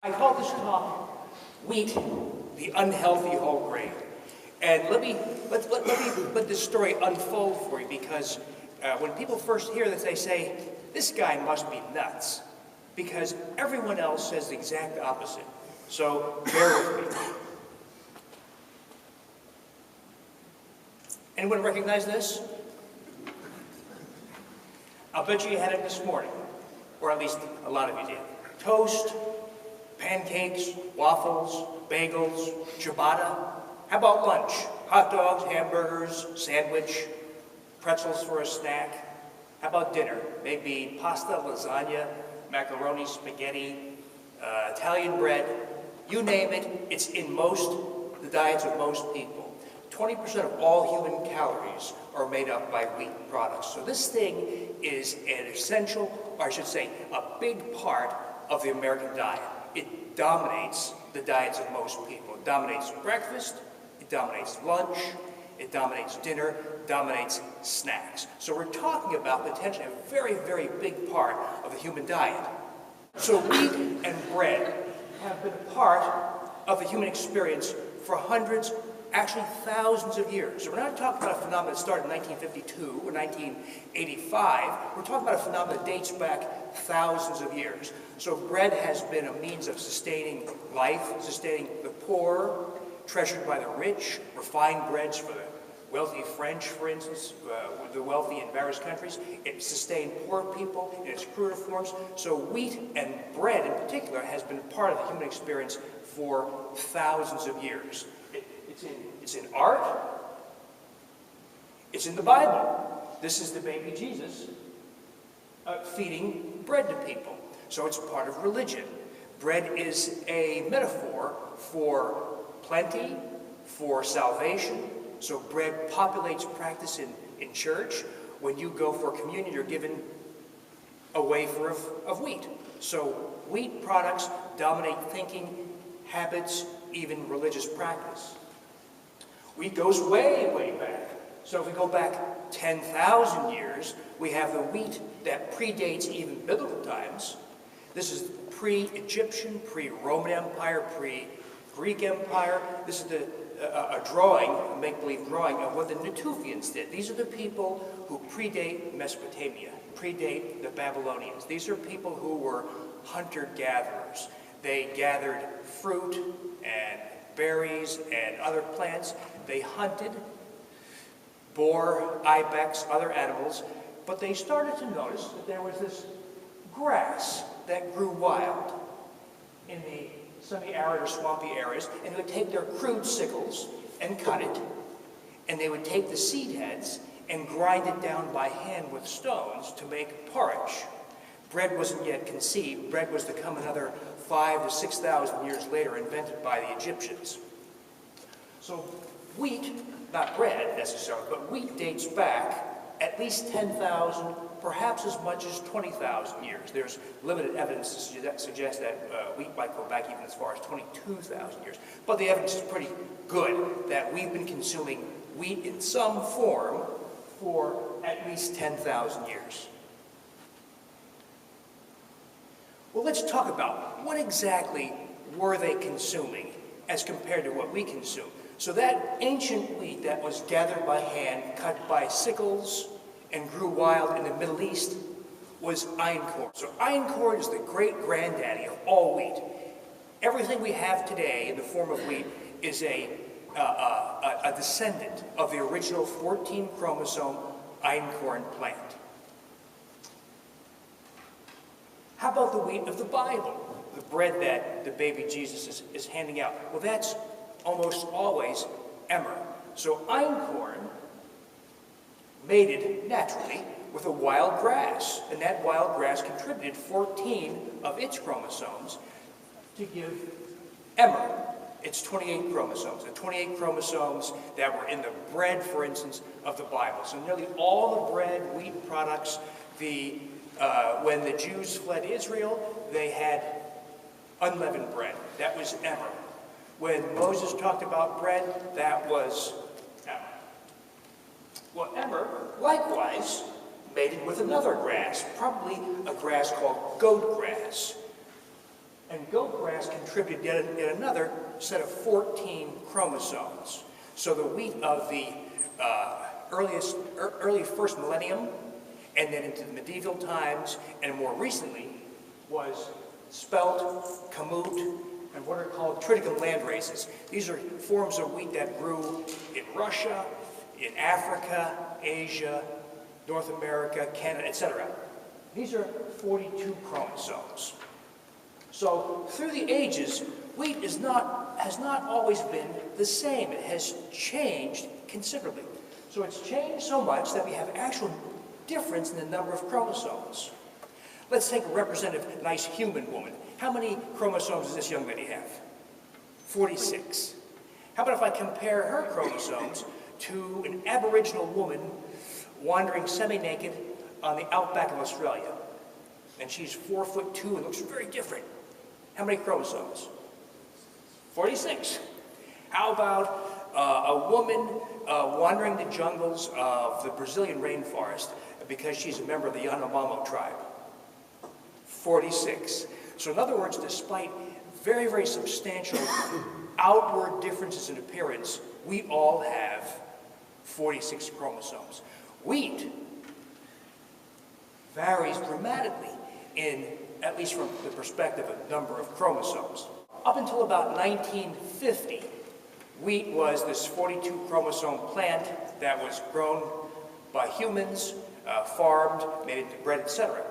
I call this talk Wheat, the Unhealthy Whole Grain. And let this story unfold for you, because when people first hear this, they say, this guy must be nuts, because everyone else says the exact opposite. So bear with me. Anyone recognize this? I'll bet you had it this morning, or at least a lot of you did. Toast, pancakes, waffles, bagels, ciabatta. How about lunch? Hot dogs, hamburgers, sandwich, pretzels for a snack. How about dinner? Maybe pasta, lasagna, macaroni, spaghetti, Italian bread. You name it, it's in the diets of most people. 20% of all human calories are made up by wheat products. So this thing is an essential, or I should say, a big part of the American diet. It dominates the diets of most people. It dominates breakfast, it dominates lunch, it dominates dinner, dominates snacks. So we're talking about potentially a very, very big part of the human diet. So wheat and bread have been part of the human experience for hundreds, actually thousands of years. So we're not talking about a phenomenon that started in 1952 or 1985. We're talking about a phenomenon that dates back thousands of years. So bread has been a means of sustaining life, sustaining the poor, treasured by the rich, refined breads for the wealthy French, for instance, the wealthy in various countries. It sustained poor people in its cruder forms. So wheat and bread in particular has been part of the human experience for thousands of years. It's in art. It's in the Bible. This is the baby Jesus feeding bread to people. So it's part of religion. Bread is a metaphor for plenty, for salvation. So bread populates practice in church. When you go for communion, you're given a wafer of wheat. So wheat products dominate thinking, habits, even religious practice. Wheat goes way, way back. So if we go back 10,000 years, we have the wheat that predates even biblical times. This is pre-Egyptian, pre-Roman Empire, pre-Greek Empire. This is a drawing, a make-believe drawing of what the Natufians did. These are the people who predate Mesopotamia, predate the Babylonians. These are people who were hunter-gatherers. They gathered fruit and berries and other plants. They hunted boar, ibex, other animals, but they started to notice that there was this grass that grew wild in the semi-arid or swampy areas, and they would take their crude sickles and cut it, and they would take the seed heads and grind it down by hand with stones to make porridge. Bread wasn't yet conceived. Bread was to come another 5,000 to 6,000 years later, invented by the Egyptians. So wheat, not bread necessarily, but wheat dates back at least 10,000, perhaps as much as 20,000 years. There's limited evidence to suggest that wheat might go back even as far as 22,000 years. But the evidence is pretty good that we've been consuming wheat in some form for at least 10,000 years. Well, let's talk about what exactly were they consuming as compared to what we consume. So that ancient wheat that was gathered by hand, cut by sickles, and grew wild in the Middle East was einkorn. So einkorn is the great-granddaddy of all wheat. Everything we have today in the form of wheat is a descendant of the original 14-chromosome einkorn plant. How about the wheat of the Bible, the bread that the baby Jesus is handing out? Well, that's almost always emmer. So einkorn mated naturally with a wild grass, and that wild grass contributed 14 of its chromosomes to give emmer its 28 chromosomes, the 28 chromosomes that were in the bread, for instance, of the Bible. So nearly all the bread, wheat products, when the Jews fled Israel, they had unleavened bread. That was emmer. When Moses talked about bread, that was emmer. Well, emmer, likewise, mated with another grass, probably a grass called goat grass. And goat grass contributed yet another set of 14 chromosomes. So the wheat of the early first millennium, and then into the medieval times, and more recently, was spelt, kamut, and what are called triticum land races. These are forms of wheat that grew in Russia, in Africa, Asia, North America, Canada, etc. These are 42 chromosomes. So through the ages, wheat has not always been the same. It has changed considerably. So it's changed so much that we have actual difference in the number of chromosomes. Let's take a representative, nice human woman. How many chromosomes does this young lady have? 46. How about if I compare her chromosomes to an Aboriginal woman wandering semi-naked on the outback of Australia? And she's 4'2" and looks very different. How many chromosomes? 46. How about a woman wandering the jungles of the Brazilian rainforest because she's a member of the Yanomamo tribe? 46. So in other words, despite very, very substantial outward differences in appearance, we all have 46 chromosomes. Wheat varies dramatically in, at least from the perspective of number of chromosomes. Up until about 1950, wheat was this 42 chromosome plant that was grown by humans, farmed, made into bread, etc.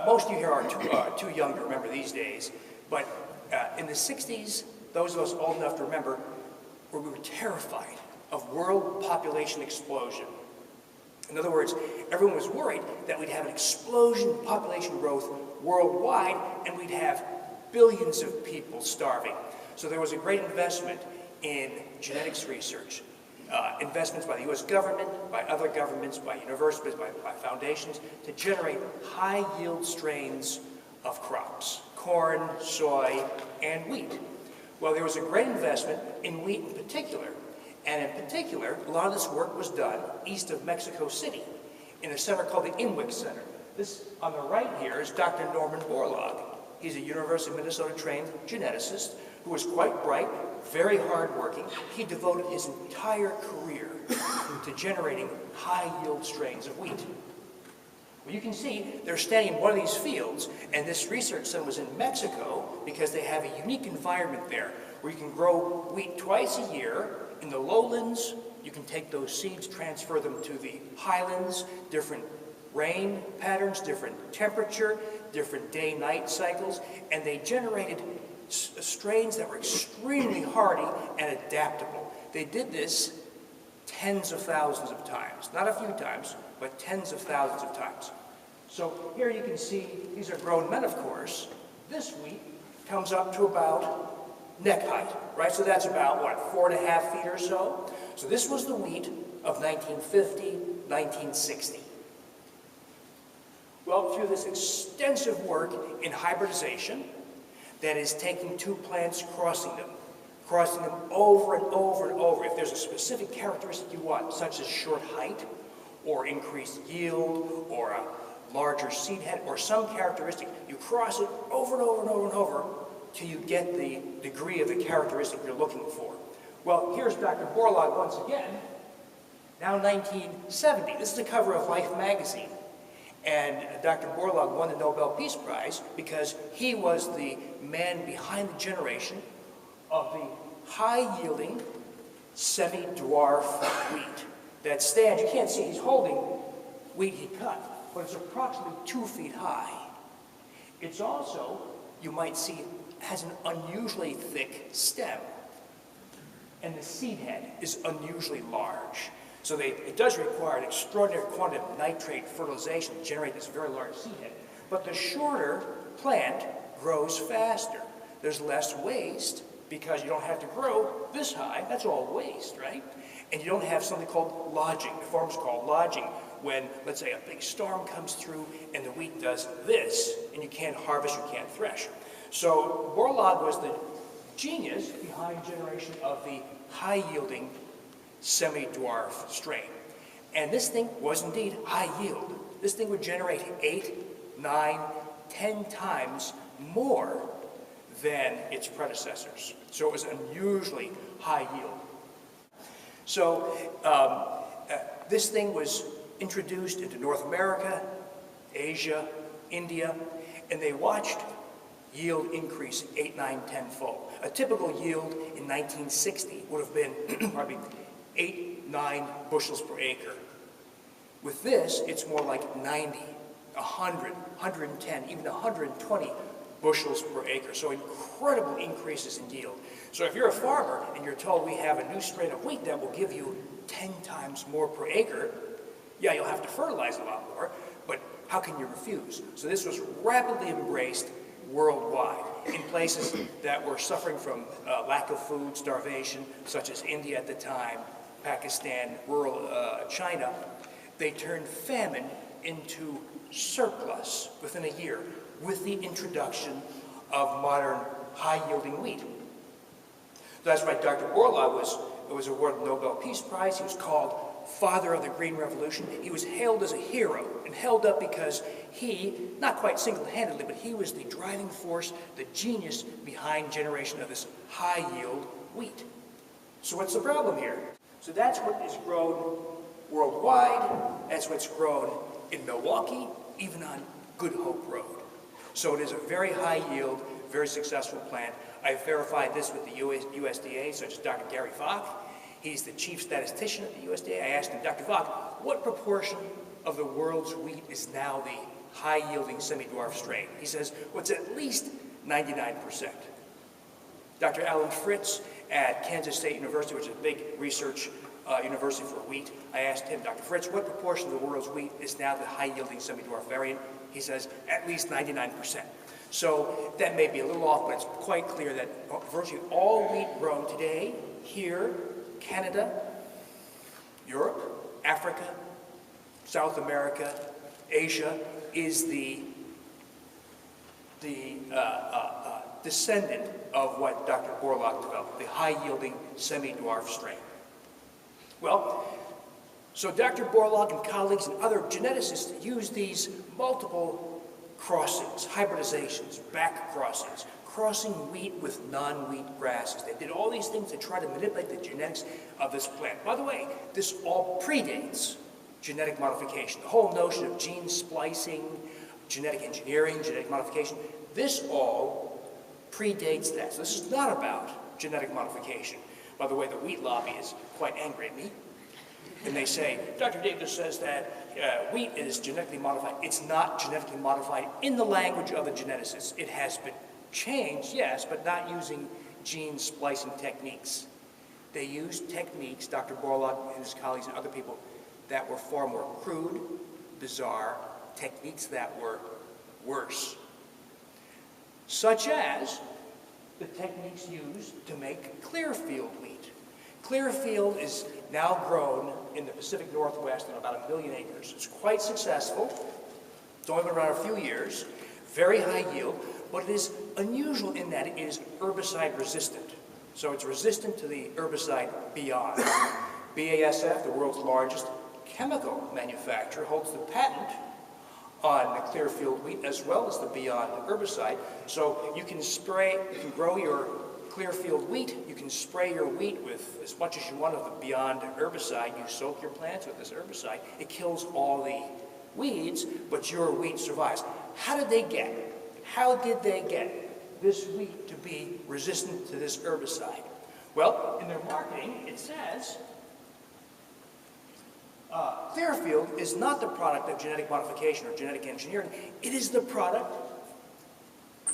Most of you here are too young to remember these days, but in the 60s, those of us old enough to remember, we were terrified of world population explosion. In other words, everyone was worried that we'd have an explosion in population growth worldwide and we'd have billions of people starving. So there was a great investment in genetics research. Investments by the US government, by other governments, by universities, by foundations, to generate high-yield strains of crops, corn, soy, and wheat. Well, there was a great investment in wheat in particular, and in particular, a lot of this work was done east of Mexico City, in a center called the Inwick Center. This, on the right here, is Dr. Norman Borlaug. He's a University of Minnesota-trained geneticist who was quite bright, very hardworking. He devoted his entire career to generating high-yield strains of wheat. Well, you can see they're standing in one of these fields, and this research center was in Mexico because they have a unique environment there where you can grow wheat twice a year. In the lowlands, you can take those seeds, transfer them to the highlands, different rain patterns, different temperature, different day-night cycles, and they generated strains that were extremely hardy and adaptable. They did this tens of thousands of times. Not a few times, but tens of thousands of times. So here you can see, these are grown men, of course. This wheat comes up to about neck height, right? So that's about, what, 4.5 feet or so? So this was the wheat of 1950, 1960. Well, through this extensive work in hybridization, that is taking two plants, crossing them over and over and over. If there's a specific characteristic you want, such as short height, or increased yield, or a larger seed head, or some characteristic, you cross it over and over and over and over till you get the degree of the characteristic you're looking for. Well, here's Dr. Borlaug once again, now 1970. This is the cover of Life magazine. And Dr. Borlaug won the Nobel Peace Prize because he was the man behind the generation of the high-yielding semi-dwarf wheat that stands. You can't see, he's holding wheat he cut, but it's approximately 2 feet high. It's also, you might see, has an unusually thick stem. And the seed head is unusually large. So it does require an extraordinary quantity of nitrate fertilization to generate this very large seed head. But the shorter plant grows faster. There's less waste because you don't have to grow this high. That's all waste, right? And you don't have something called lodging. The farmers call lodging when, let's say, a big storm comes through and the wheat does this, and you can't harvest, you can't thresh. So Borlaug was the genius behind generation of the high-yielding semi-dwarf strain. And this thing was indeed high yield. This thing would generate 8, 9, 10 times more than its predecessors. So it was unusually high yield. So this thing was introduced into North America, Asia, India, and they watched yield increase 8, 9, 10-fold. A typical yield in 1960 would have been, pardon me, 8, 9 bushels per acre. With this, it's more like 90, 100, 110, even 120 bushels per acre. So incredible increases in yield. So if you're a farmer and you're told we have a new strain of wheat that will give you 10 times more per acre, yeah, you'll have to fertilize a lot more, but how can you refuse? So this was rapidly embraced worldwide in places that were suffering from lack of food, starvation, such as India at the time, Pakistan, rural China. They turned famine into surplus within a year with the introduction of modern high-yielding wheat. That's why Dr. Borlaug was awarded the Nobel Peace Prize. He was called father of the Green Revolution. He was hailed as a hero and held up because he, not quite single-handedly, but he was the driving force, the genius behind generation of this high-yield wheat. So what's the problem here? So that's what is grown worldwide. That's what's grown in Milwaukee, even on Good Hope Road. So it is a very high-yield, very successful plant. I've verified this with the USDA, such as Dr. Gary Vach. He's the chief statistician at the USDA. I asked him, Dr. Vach, what proportion of the world's wheat is now the high-yielding semi-dwarf strain? He says, well, it's at least 99%. Dr. Alan Fritz at Kansas State University, which is a big research university for wheat, I asked him, Dr. Fritz, what proportion of the world's wheat is now the high-yielding semi-dwarf variant? He says, at least 99%. So that may be a little off, but it's quite clear that virtually all wheat grown today, here, Canada, Europe, Africa, South America, Asia, is the descendant of what Dr. Borlaug developed, the high-yielding semi-dwarf strain. Well, so Dr. Borlaug and colleagues and other geneticists use these multiple crossings, hybridizations, back crossings, crossing wheat with non-wheat grasses. They did all these things to try to manipulate the genetics of this plant. By the way, this all predates genetic modification. The whole notion of gene splicing, genetic engineering, genetic modification, this all predates that. So this is not about genetic modification. By the way, the wheat lobby is quite angry at me. And they say, Dr. Davis says that wheat is genetically modified. It's not genetically modified in the language of the geneticists. It has been changed, yes, but not using gene splicing techniques. They used techniques, Dr. Borlaug and his colleagues and other people, that were far more crude, bizarre, techniques that were worse. Such as the techniques used to make Clearfield wheat. Clearfield is now grown in the Pacific Northwest on about 1 million acres. It's quite successful. It's only been around a few years. Very high yield, but it is unusual in that it is herbicide resistant. So it's resistant to the herbicide Beyond. BASF, the world's largest chemical manufacturer, holds the patent on the Clearfield wheat as well as the Beyond herbicide. So you can spray, you can grow your Clearfield wheat, you can spray your wheat with as much as you want of the Beyond herbicide. You soak your plants with this herbicide. It kills all the weeds, but your wheat survives. How did they get this wheat to be resistant to this herbicide? Well, in their marketing, it says Clearfield is not the product of genetic modification or genetic engineering. It is the product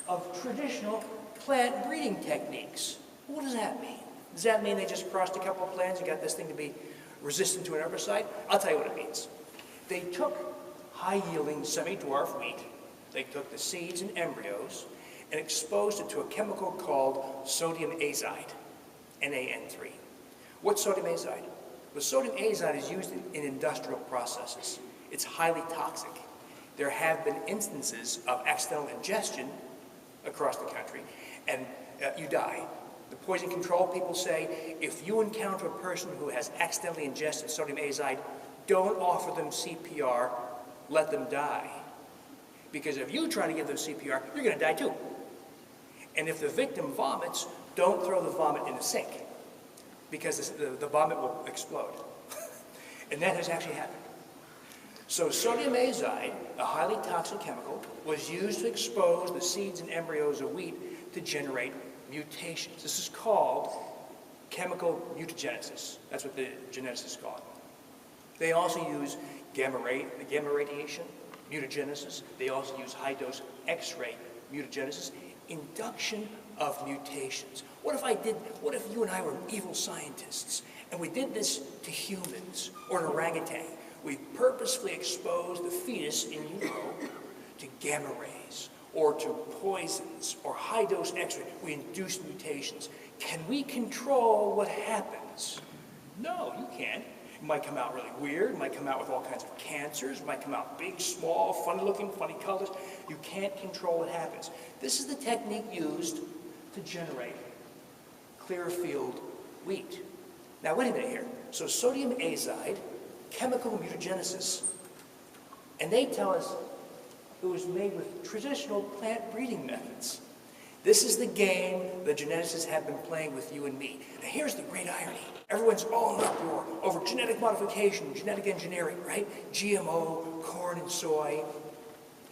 of traditional plant breeding techniques. What does that mean? Does that mean they just crossed a couple of plants and got this thing to be resistant to an herbicide? I'll tell you what it means. They took high-yielding semi-dwarf wheat, they took the seeds and embryos, and exposed it to a chemical called sodium azide, NaN3. What's sodium azide? Well, sodium azide is used in industrial processes. It's highly toxic. There have been instances of accidental ingestion across the country, and you die. The poison control people say, if you encounter a person who has accidentally ingested sodium azide, don't offer them CPR, let them die. Because if you try to give them CPR, you're going to die too. And if the victim vomits, don't throw the vomit in the sink, because the vomit will explode. And that has actually happened. So sodium azide, a highly toxic chemical, was used to expose the seeds and embryos of wheat to generate mutations. This is called chemical mutagenesis. That's what the geneticists call it. They also use gamma radiation, mutagenesis. They also use high-dose X-ray mutagenesis, induction of mutations. What if you and I were evil scientists, and we did this to humans or an orangutan? We purposefully exposed the fetus in utero to gamma rays, or to poisons, or high-dose X-ray. We induced mutations. Can we control what happens? No, you can't. It might come out really weird. It might come out with all kinds of cancers. It might come out big, small, funny-looking, funny colors. You can't control what happens. This is the technique used to generate clear-field wheat. Now, wait a minute here. So sodium azide, chemical mutagenesis, and they tell us it was made with traditional plant breeding methods. This is the game the geneticists have been playing with you and me. Now here's the great irony. Everyone's all in uproar over genetic modification, genetic engineering, right? GMO, corn and soy.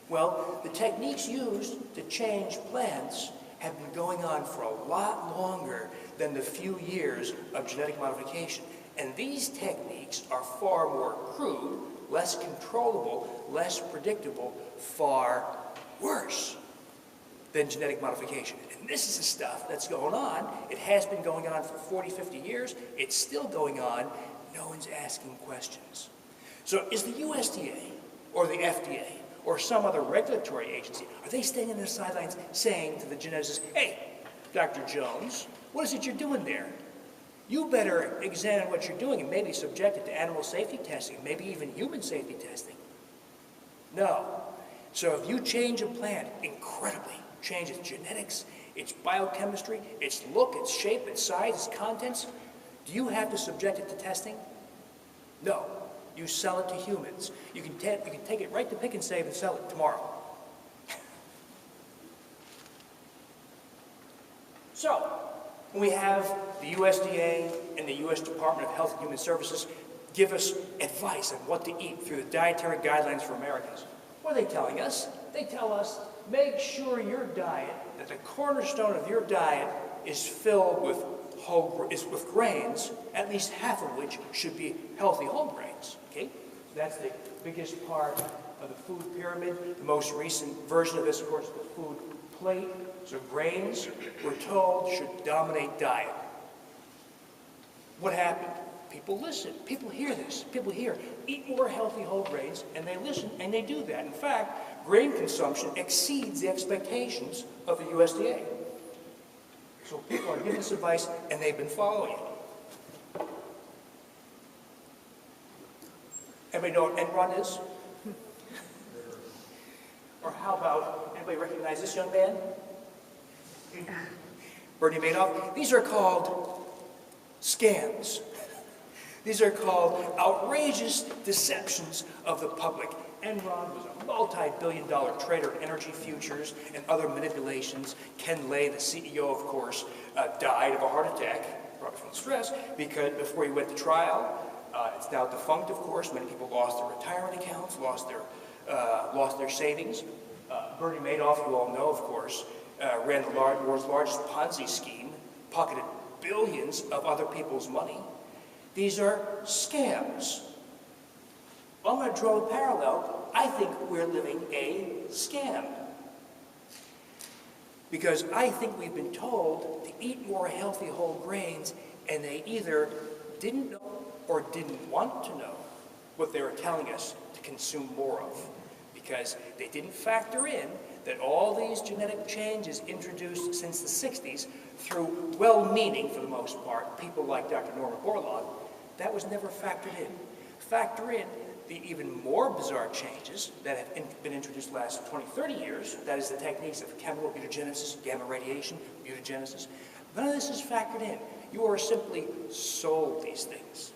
Well, the techniques used to change plants have been going on for a lot longer than the few years of genetic modification. And these techniques are far more crude, less controllable, less predictable, far worse than genetic modification. And this is the stuff that's going on. It has been going on for 40, 50 years. It's still going on. No one's asking questions. So is the USDA or the FDA or some other regulatory agency, are they staying on the sidelines saying to the geneticists, hey, Dr. Jones, what is it you're doing there? You better examine what you're doing and maybe subject it to animal safety testing, maybe even human safety testing. No. So if you change a plant incredibly, change its genetics, its biochemistry, its look, its shape, its size, its contents, do you have to subject it to testing? No. You sell it to humans. You can take it right to Pick and Save and sell it tomorrow. So, when we have the USDA and the U.S. Department of Health and Human Services give us advice on what to eat through the dietary guidelines for Americans, what are they telling us? They tell us, make sure your diet, that the cornerstone of your diet is filled with with grains, at least half of which should be healthy whole grains. Okay? That's the biggest part of the food pyramid. The most recent version of this, of course, is the food plate. So grains, we're told, should dominate diet. What happened? People listen. People hear this. People hear, eat more healthy whole grains, and they listen, and they do that. In fact, grain consumption exceeds the expectations of the USDA. So people are giving this advice, and they've been following it. Everybody know what NY is? Or how about, anybody recognize this young man? Bernie Madoff? These are called scams. These are called outrageous deceptions of the public. Enron was a multi-billion-dollar trader in energy futures and other manipulations. Ken Lay, the CEO, of course, died of a heart attack, probably from stress, because before he went to trial. It's now defunct, of course. Many people lost their retirement accounts, lost their savings. Bernie Madoff, you all know, of course, ran the world's largest Ponzi scheme, pocketed billions of other people's money. These are scams. Well, I'm going to draw a parallel. I think we're living a scam. Because I think we've been told to eat more healthy whole grains, and they either didn't know or didn't want to know what they were telling us to consume more of. Because they didn't factor in that all these genetic changes introduced since the 60s through well-meaning, for the most part, people like Dr. Norman Borlaug, that was never factored in. Factor in the even more bizarre changes that have been introduced the last 20, 30 years, that is the techniques of chemical mutagenesis, gamma radiation, mutagenesis. None of this is factored in. You are simply sold these things.